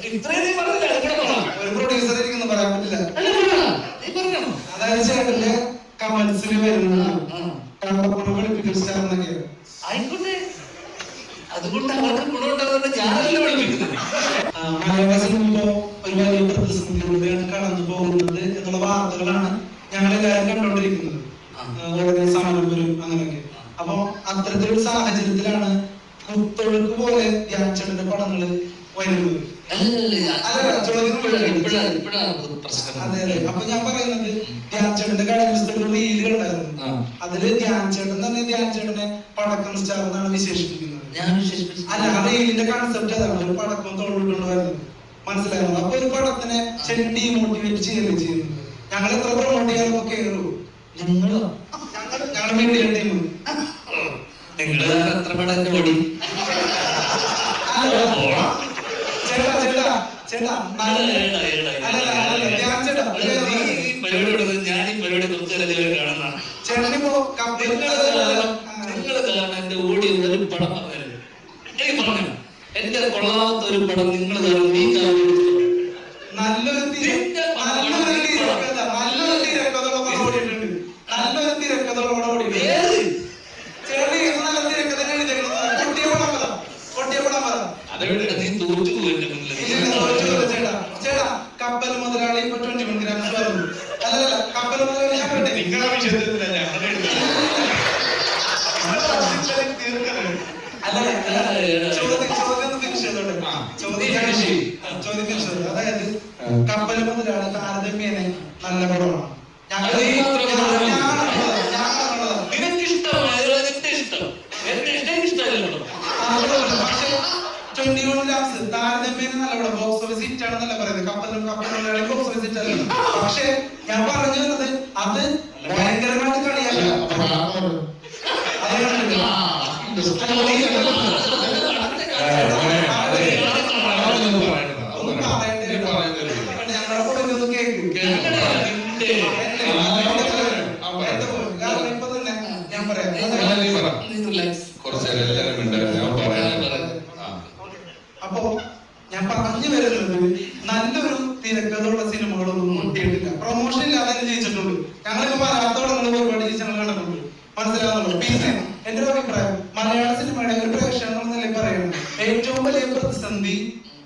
ഇത്രയും പറഞ്ഞില്ല. ഒരു പ്രൊഡ്യൂസർ ഇരിക്കുന്നു പറയാൻ പറ്റില്ല. അതായത് ചേട്ടന്റെ കമന്റ്സിൽ വരുന്ന കണ്ടപ്പണം വിളിപ്പിക്കും സ്റ്റാർ എന്നൊക്കെ ആയിക്കോട്ടെ. അതുകൊണ്ട് അവർക്ക് ഗുണമുണ്ടാകുന്ന ഞാനല്ല വിളിപ്പിക്കുന്നത്. മലയാള സിനിമ ഒരു വലിയ പ്രതിസന്ധിയിലൂടെയാണ് കടന്നു പോകുന്നത് എന്നുള്ള വാർത്തകളാണ് ഞങ്ങളെല്ലാവരും കണ്ടുകൊണ്ടിരിക്കുന്നത്. വളരെ സമരം വരും അങ്ങനെയൊക്കെ. അപ്പൊ അത്തരത്തിലൊരു സാഹചര്യത്തിലാണ് കുത്തൊഴുക്ക് പോലെ ധ്യാൻചേട്ടന്റെ പടങ്ങള് വരുന്നത്. അതെ അതെ. അപ്പൊ ഞാൻ പറയുന്നത് ധ്യാൻചേട്ടന്റെ കഴിഞ്ഞ ദിവസത്തെ റീല് കണ്ടായിരുന്നു. അതില് ധ്യാൻചേട്ടൻ തന്നെ ധ്യാൻചേട്ടനെ പടക്കം സ്റ്റാർ എന്നാണ് വിശേഷിപ്പിക്കുന്നത്. അല്ല, ആ റീലിന്റെ കൺസെപ്റ്റ് അതാണ്, ഒരു പടക്കം തൊഴിലുകൊണ്ട് വരുന്നത്. മനസ്സിലായിരുന്നു. അപ്പൊ ഒരു പടത്തിനെ ചെണ്ടി മോട്ടിവേറ്റ് ചെയ്യുകയാണ് ചെയ്യുന്നത്. ഞങ്ങൾ എത്ര പ്രൊമോട്ട് ചെയ്യാനോ കയറൂ ഞങ്ങൾ മീഡിയ ടീം ചേട്ടാ ചേട്ടനിപ്പോ എന്റെ കൊള്ളാത്ത ഒരു പടം നിങ്ങൾ നല്ലൊരു കപ്പൽ മുതലാളി ഇപ്പൊ 21 ഗ്രാംസ് പറഞ്ഞു. അല്ലല്ല, കപ്പൽ മുതലാളി ഞാൻ പറയട്ടെ, നിങ്ങളെ വിഷയത്തിലല്ല അതായത് കപ്പൽ മുതലാണ് താരതമ്യേനെ നല്ല പടമാണ്. താരതമ്യേന നല്ല പടം, ബോക്സ് ഓഫീസ് ഹിറ്റ് ആണെന്നല്ല പറയുന്നത്. കപ്പൽ ബോക്സ് ഓഫീസ് ഹിറ്റ് അല്ല. പക്ഷെ ഞാൻ പറഞ്ഞു വരുന്നത് അത് ഭയങ്കരമായിട്ട് കളിയല്ല. അപ്പോ ഞാൻ പറഞ്ഞു വരുന്നത് നല്ലൊരു തിരക്കഥയുള്ള സിനിമകളൊന്നും കിട്ടിയിട്ടില്ല. പ്രൊമോഷൻ ഇല്ലാതെ ജയിച്ചിട്ടുണ്ട്. ഞങ്ങളിപ്പോ പരാത്തോടങ്ങൾ ഒരുപാട് ഞങ്ങൾ കണ്ടിട്ടുണ്ട്. മനസ്സിലാവുന്നുള്ളൂ. പിന്നെ എന്റെ ഒരു അഭിപ്രായം, മലയാള സിനിമയുടെ ഒരു പ്രേക്ഷകൻ എന്നല്ലേ പറയുന്നത് ഏറ്റവും വലിയ പ്രതിസന്ധി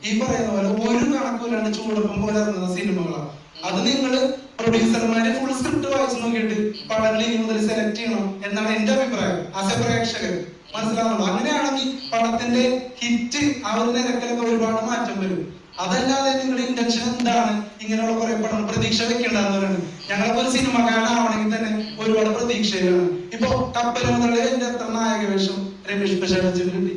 ഈ പറയുന്ന പോലെ ഒരു കണക്കൂലാണ് ചൂടൊപ്പം പോലെ ഇറങ്ങുന്ന സിനിമകളാണ്. അത് നിങ്ങള് പ്രൊഡ്യൂസർമാരെ ഫുൾ സ്ക്രിപ്റ്റ് വായിച്ചു നോക്കിയിട്ട് പടങ്ങൾ ഇനി മുതൽ സെലക്ട് ചെയ്യണം എന്നാണ് എന്റെ അഭിപ്രായം ആസ് എ പ്രേക്ഷകൻ. മനസ്സിലാവുന്നുള്ളൂ. അങ്ങനെയാണെങ്കിൽ പടത്തിന്റെ ഹിറ്റ് ആ ഒരു നിരക്കിലൊക്കെ ഒരുപാട് മാറ്റം വരും. അതല്ലാതെ നിങ്ങളുടെ ഇന്റൻഷൻ എന്താണ് ഇങ്ങനെയുള്ള കുറെ പടങ്ങൾ പ്രതീക്ഷ വെക്കേണ്ടതെന്ന് പറയുന്നത്? ഞങ്ങളൊക്കെ ഒരു സിനിമക്കാരനാവണമെങ്കിൽ തന്നെ ഒരുപാട് പ്രതീക്ഷയാണ്. ഇപ്പൊ കപ്പൽ മുതലാളി എന്റെ എത്ര നായക വേഷം രമേഷ് പിഷാരടി കിട്ടി?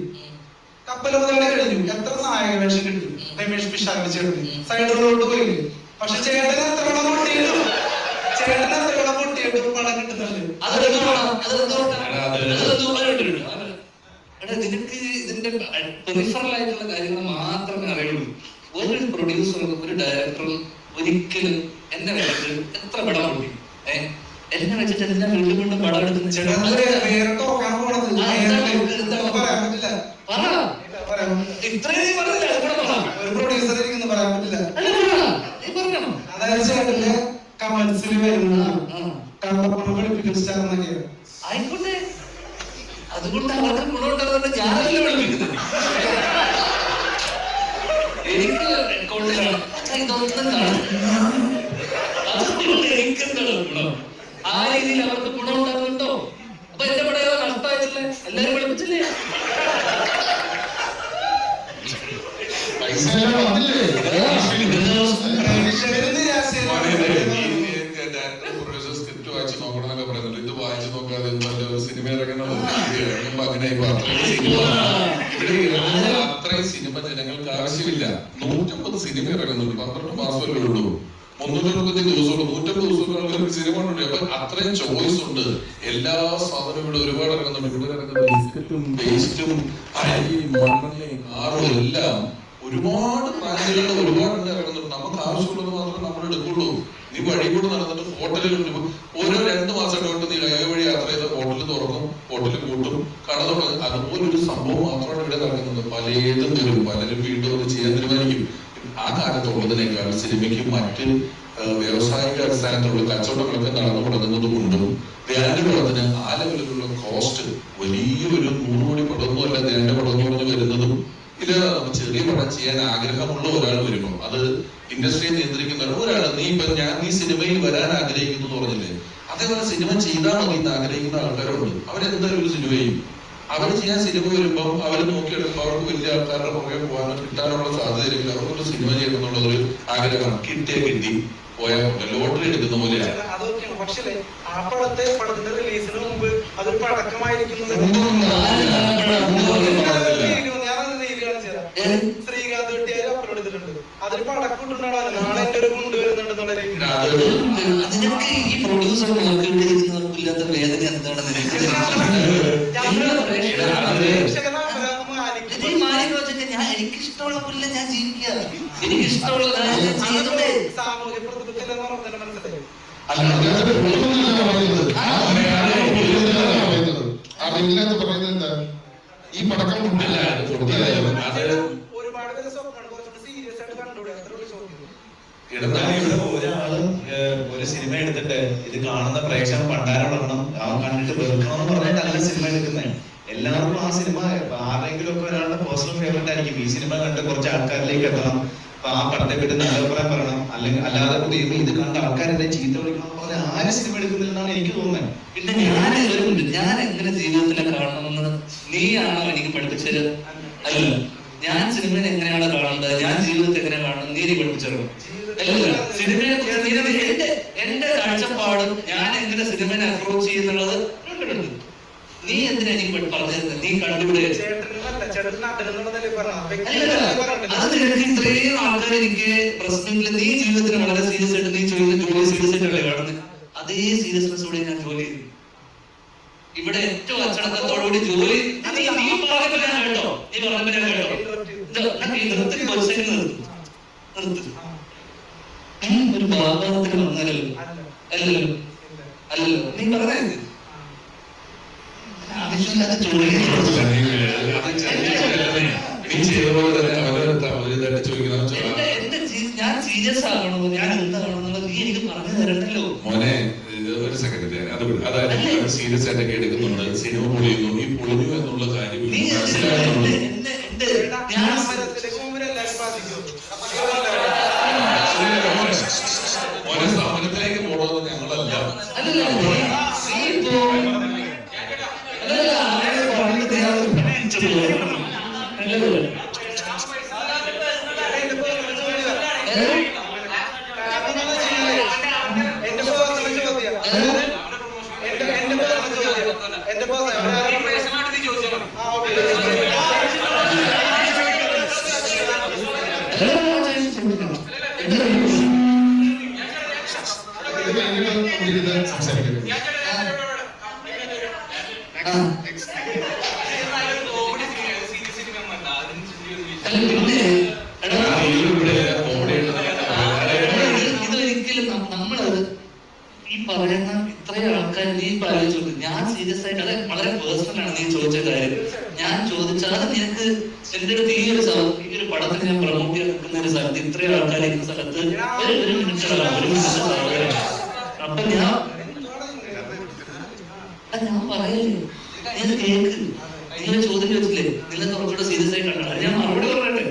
കപ്പൽ മുതലാളി കഴിഞ്ഞു, എത്ര നായക വേഷം കിട്ടി രമേഷ് പിഷാരടി ചേട്ടന്? സൈഡിലോട്ട് പോയില്ലേ? പക്ഷെ ചേട്ടന് എത്ര പടം പൊട്ടിയിട്ടു? ചേട്ടന് എത്ര പടം പൊട്ടിയിട്ടു പടം കിട്ടുന്നുണ്ട്? നിനക്ക് ഇതിന്റെ പെരിഫറൽ ആയിട്ടുള്ള കാര്യങ്ങൾ മാത്രമേ അറിയുള്ളൂ. ഒരു പ്രൊഡ്യൂസറും ഒരു ഡയറക്ടറും ഒരിക്കലും എന്നെ വെച്ചിട്ട് എത്ര പടം പൊട്ടി എന്നെ വെച്ചിട്ട് എന്നെ വീണ്ടും വീണ്ടും പടം എടുക്കുന്ന ഇത്രയും പറഞ്ഞില്ല. ഒരു പ്രൊഡ്യൂസർ ഇരിക്കുന്നു പറയാൻ പറ്റില്ല. അതായത് ചേട്ടന്റെ കമന്റ്സിൽ വരുന്ന കണ്ടപ്പണം വിളിപ്പിക്കും സ്റ്റാർ എന്നൊക്കെ ആയിക്കോട്ടെ. അതുകൊണ്ട് അവർക്ക് ഗുണമുണ്ടാകുന്ന ഞാനല്ല വിളിപ്പിക്കുന്നത്. എനിക്ക് അക്കൗണ്ടിലാണ് ഇതൊന്നും കാണും. അതുകൊണ്ട് എനിക്കെന്താണ് ഗുണം? ആ രീതിയിൽ അവർക്ക് ഗുണമുണ്ടാകുന്നുണ്ടോ? അപ്പൊ എന്റെ പടം ഏതോ നഷ്ടമായിട്ടില്ലേ? എല്ലാരും വിളിപ്പിച്ചില്ലേ? അത്രയും സിനിമ ജനങ്ങൾക്ക് ആവശ്യമില്ല. 150 സിനിമ ഇറങ്ങുന്നുണ്ട്. 12 മാസമല്ലേ ഉള്ളൂ. 360 ദിവസമുള്ളൂ. 150 ദിവസമുള്ള സിനിമ ഉണ്ട്. അപ്പൊ അത്രയും ചോയ്സ് ഉണ്ട്. എല്ലാ സാധനവും ഇവിടെ ഒരുപാട് ഇറങ്ങുന്നുണ്ട്. ഇവിടെ ഇറങ്ങുന്ന ബിസ്ക്കറ്റും പേസ്റ്റും അരിയും മണ്ണെണ്ണയും കാറും എല്ലാം ഒരുപാട് ബ്രാൻഡുകളുടെ ഒരുപാട് ഇറങ്ങുന്നുണ്ട്. നമുക്ക് ആവശ്യമുള്ളത് മാത്രമേ നമ്മൾ എടുക്കുള്ളൂ. നീ വഴി കൂടെ നടന്നിട്ട് ഹോട്ടലിൽ ഓരോ 2 മാസം കൊണ്ട് നീ ഹൈവേ വഴി യാത്ര ചെയ്ത് ഹോട്ടലിൽ തുറക്കും, ഹോട്ടലിൽ കൂട്ടും, കട തുറക്കും. അതുപോലൊരു സംഭവം മാത്രമാണ് ഇവിടെ നടക്കുന്നത്. പലതും വരും. പലരും വീണ്ടും അത് ചെയ്യാൻ തീരുമാനിക്കും. ആ കാലത്തുള്ളതിനേക്കാൾ സിനിമയ്ക്ക് മറ്റ് വ്യാവസായിക അടിസ്ഥാനത്തിലുള്ള കച്ചവടങ്ങളൊക്കെ നടന്നു തുടങ്ങുന്നത് കൊണ്ടും ധ്യാന്റെ പടത്തിന് ആ ലെവലിലുള്ള കോസ്റ്റ് വലിയൊരു 100 കോടി പടമൊന്നുമല്ല ധ്യാന്റെ പടം എന്ന് പറഞ്ഞു വരുന്നതും ഇത് ചെറിയ പടം ചെയ്യാൻ ആഗ്രഹമുള്ള ഒരാൾ വരുമ്പോൾ അത് ഇൻഡസ്ട്രിയെ നിയന്ത്രിക്കുന്ന ഒരാൾ നീ സിനിമയിൽ വരാൻ ആഗ്രഹിക്കുന്നു എന്ന് പറഞ്ഞില്ലേ, അതേപോലെ സിനിമ ചെയ്താൽ മതി എന്ന് ആഗ്രഹിക്കുന്ന ആൾക്കാരുണ്ട്. അവരെന്തായാലും ഒരു സിനിമ ചെയ്യും. അവർ ചെയ്യാൻ സിനിമ വരുമ്പോൾ അവർ നോക്കിയെടുക്കുമ്പോൾ അവർക്ക് വലിയ ആൾക്കാരുടെ പുറകെ പോകാൻ കിട്ടാനുള്ള സാധ്യതയില്ല. അവർക്കൊരു സിനിമ ചെയ്യണമെന്നുള്ളൊരു ആഗ്രഹമാണ്. കിട്ടിയ കിട്ടി പോയാൽ ലോട്ടറി എടുക്കുന്ന പോലെയാണ്. അതൊക്കെയാണ്. പക്ഷേ ആ പടത്തിന്റെ റിലീസിന് മുമ്പ് അതൊരു പടക്കമായിരിക്കുന്നത് ശ്രീകാന്ത് വെട്ടിയാൽ അപ്ലോഡ് ചെയ്തിട്ടുണ്ട്. അതൊരു പടക്കം ഇട്ടുണ്ടാവും. നാളെ എന്റെ ഒരു കൊണ്ട് വരുന്നുണ്ടെന്നുള്ള അതിനൊക്കെ ഈ പ്രൊഡ്യൂസർ ഇല്ലാത്ത വേദന എന്താണെന്ന് എനിക്കിഷ്ടമുള്ള പുല്ല ഞാൻ ജീവിക്കുക, എനിക്കിഷ്ടമുള്ള കാര്യം ഞാൻ ചെയ്യുന്നേ. സാമൂഹ്യ പ്രതിബദ്ധത മനസ്സിലായി. ഈ പടക്കം ഒരുപാട് പേര് സ്വപ്നമാണ് കുറച്ചുകൂടി സീരിയസ് ആയിട്ട് കണ്ടുകൂടെ? ഇവിടെ ഒരാള് ഒരു സിനിമ എടുത്തിട്ട് ഇത് കാണുന്ന പ്രേക്ഷകൻ പണ്ടാരടങ്ങണം, അവൻ കണ്ടിട്ട് വെറുക്കണം എന്ന് പറഞ്ഞിട്ട് നല്ല സിനിമ എടുക്കുന്നതാണ്. എല്ലാവർക്കും ആ സിനിമ ആരെങ്കിലും ഒക്കെ ഒരാളുടെ പേഴ്സണൽ ഫേവറേറ്റ് ആയിരിക്കും. ഈ സിനിമ കണ്ട് കുറച്ച് ആൾക്കാരിലേക്ക് എത്തണം, അപ്പൊ ആ പടത്തെ പറ്റി നല്ല അഭിപ്രായം പറയണം. അല്ലെങ്കിൽ അല്ലാതെ ഇത് കണ്ട ആൾക്കാരെ ചീത്ത വിളിക്കണം എന്ന് പറഞ്ഞാൽ ആരും സിനിമ എടുക്കുന്നില്ലെന്നാണ് എനിക്ക് തോന്നുന്നത്. പിന്നെ ഞാൻ എങ്ങനെ ജീവിതത്തിലെ കാണണമെന്ന് നീയാണോ എനിക്ക് പഠിപ്പിച്ചത്? അല്ല, ഞാൻ സിനിമയെ എങ്ങനെയാണ് കാണേണ്ടത്, ഞാൻ ജീവിതത്തെ എങ്ങനെ കാണണം നീ എനിക്ക് പഠിപ്പിച്ചത് അല്ല. സിനിമയെ കുറിച്ച് എന്റെ കാഴ്ചപ്പാടും ഞാൻ എങ്ങനെ സിനിമയെ അപ്രോച്ച് ചെയ്യുന്നുള്ളത് നീ എന്തിനാ എനിക്ക് പറഞ്ഞത്? നീ കണ്ടുപിടിക്കുക. അത് നിനക്ക് ഇത്രയും ആൾക്കാർ എനിക്ക് പ്രശ്നമില്ല. നീ ജീവിതത്തിന് വളരെ സീരിയസ് ആയിട്ട് നീ ചെയ്യുന്ന ജോലി സീരിയസ് ആയിട്ടല്ലേ കാണുന്നത്? അതേ സീരിയസ്നെസ്സോടെ ഞാൻ ജോലി ചെയ്തു. ഇവിടെ ഏറ്റവും അച്ചടക്കത്തോടുകൂടി ജോലി നീ പറഞ്ഞ കേട്ടോ, നീ പറഞ്ഞ കേട്ടോ, ഒരു ഭാഗത്തിന് വന്നാലല്ലോ അല്ലല്ലോ അല്ലല്ലോ നീ പറഞ്ഞത് ആവശ്യമില്ലാത്ത ജോലി. ഞാൻ സീരിയസ് ആകണോ, ഞാൻ എന്താകണമെന്നുള്ളത് നീ എനിക്ക് പറഞ്ഞു തരണ്ടല്ലോ മോനെ. ഒരു സെക്കൻഡ്, അതായത് സീരിയസ് ആയിട്ടൊക്കെ എടുക്കുന്നുണ്ട്, സിനിമ പൊളിയുന്നു. ഈ പൊളിഞ്ഞു എന്നുള്ള കാര്യം മനസ്സിലാക്കുന്നുണ്ട്. മോനെ സ്ഥാപനത്തിലേക്ക് പോകണമെന്ന് ഞങ്ങളല്ല. ഇതൊരിക്കലും നമ്മളത് ഈ പറയുന്ന ഇത്രയും ആൾക്കാർ നീ ആലോചിച്ചു. ഞാൻ സീരിയസ് ആയിട്ട് അത് വളരെ പേഴ്സണൽ ആണ് നീ ചോദിച്ച കാര്യം. ഞാൻ ചോദിച്ചാൽ അത് നിനക്ക് എന്റെ അടുത്ത് ഈ ഒരു പടത്തിന് ഞാൻ പ്രൊമോട്ട് ചെയ്യാൻ നിൽക്കുന്ന ഒരു സ്ഥലത്ത് ഇത്രയും ആൾക്കാരിക്കുന്ന സ്ഥലത്ത് ഒരു മിനിറ്റ് അപ്പൊ ഞാൻ പറയല്ലേ, നീ അത് കേക്ക്. നിങ്ങളെ ചോദ്യം ചോദിച്ചില്ലേ, നിങ്ങൾക്ക് കുറച്ചുകൂടെ സീരിയസ് ആയിട്ട് കണ്ടാണ്. ഞാൻ മറുപടി പറയട്ടെ.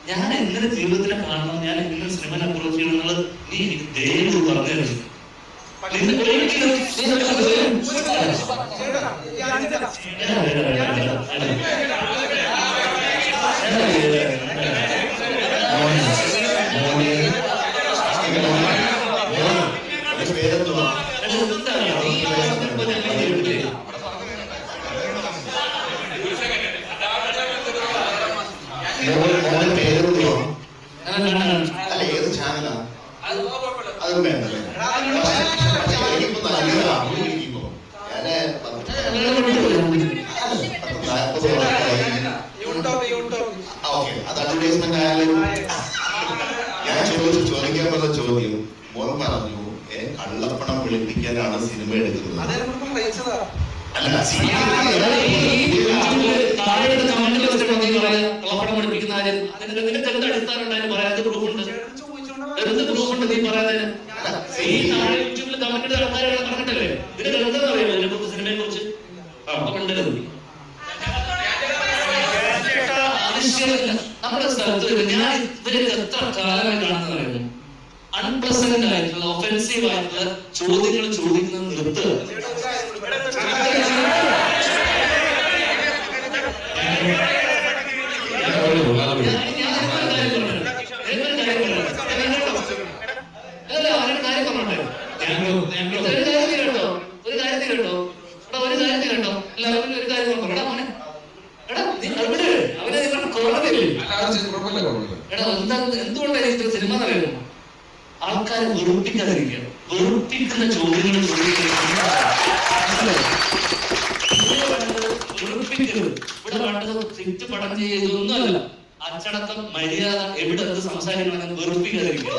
ഞാൻ എങ്ങനെ ജീവിതത്തിനെ കാണണം, ഞാൻ എങ്ങനെ സിനിമ അപ്രോച്ച് ചെയ്യണം എന്നുള്ളത് നീ എനിക്ക് ദയവ് പറഞ്ഞു തരുന്നു. ഏത് ചാനലാണ്? അത് വേണ്ടല്ലേ? അത് അഡ്വർടൈസ്മെന്റ് ആയാലും ഞാൻ ചോദിക്കാൻ പറഞ്ഞ ചോദ്യം മോൻ പറഞ്ഞു കള്ളപ്പണം വെളുപ്പിക്കാനാണ് സിനിമ എടുക്കുന്നത്. അല്ല താഴെ കമന്റിൽ വെച്ചിട്ട് നീ പറയാ കള്ളപ്പണം പഠിപ്പിക്കുന്ന കാര്യം നിനക്ക് എന്ത് അടിസ്ഥാനം ഉണ്ടായാലും പറയാൻ പ്രൂഫുണ്ട്, എന്ത് പ്രൂഫുണ്ട് നീ പറയാൻ? ഈ താഴെ യൂട്യൂബിൽ കമന്റ് ആൾക്കാരെ പറഞ്ഞിട്ടല്ലേ നിനക്ക് എന്താ അറിയാമോ ഇതിനെ കുറിച്ച്, സിനിമയെ കുറിച്ച്? ആവശ്യമില്ല. നമ്മുടെ സ്ഥലത്ത് ഞാൻ ഇവരൊക്കെ എത്ര കാലമായി കാണുന്നതായിരുന്നു അൺപ്ലസന്റ് ആയിട്ടുള്ള ഒഫൻസീവ് ആയിട്ടുള്ള ചോദ്യങ്ങൾ ചോദിക്കുന്നത് നിർത്തുക. എന്തുകൊണ്ടാണ് ഇത്ര സിനിമ അറിയുന്നു? ആൾക്കാരെ വെറുപ്പിക്കാതിരിക്കുക, വെറുപ്പിക്കുന്ന ചോദ്യങ്ങൾ വെറുപ്പിക്കരുത്. ഇവിടെ വേണ്ടത് തെറ്റ് പടം ചെയ്തൊന്നുമല്ല, അച്ചടക്കം, മര്യാദ, എവിടെ എന്ത് സംസാരിക്കണമെന്ന് വെറുപ്പിക്കാതിരിക്കുക.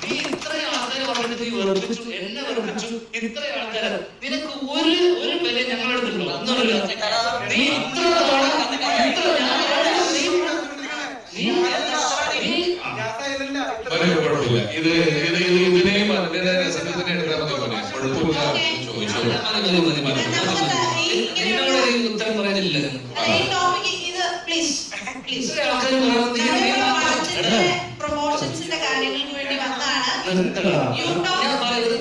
നീ ഇത്രയും ആൾക്കാരെ പറഞ്ഞിട്ട് നീ വെറുപ്പിച്ചു, എന്നെ വെറുപ്പിച്ചു, ഇത്രയും ആൾക്കാരെ നിനക്ക് ഒരു വില ഞങ്ങളെടുത്തിട്ടുണ്ടോ? ഒന്നുമില്ല. നീ ഇത്ര ഇതിനെയും അതിന്റെ രസത്തിനെ എടുത്താൽ മതി പോലെ കുഴപ്പമില്ല ചോദിച്ചോളൂ. ഉത്തരം പറയാനില്ല. പ്രൊമോഷൻസിന്റെ കാര്യങ്ങൾക്ക് വേണ്ടി വന്നാണ്. ഞാൻ പറയുന്നത്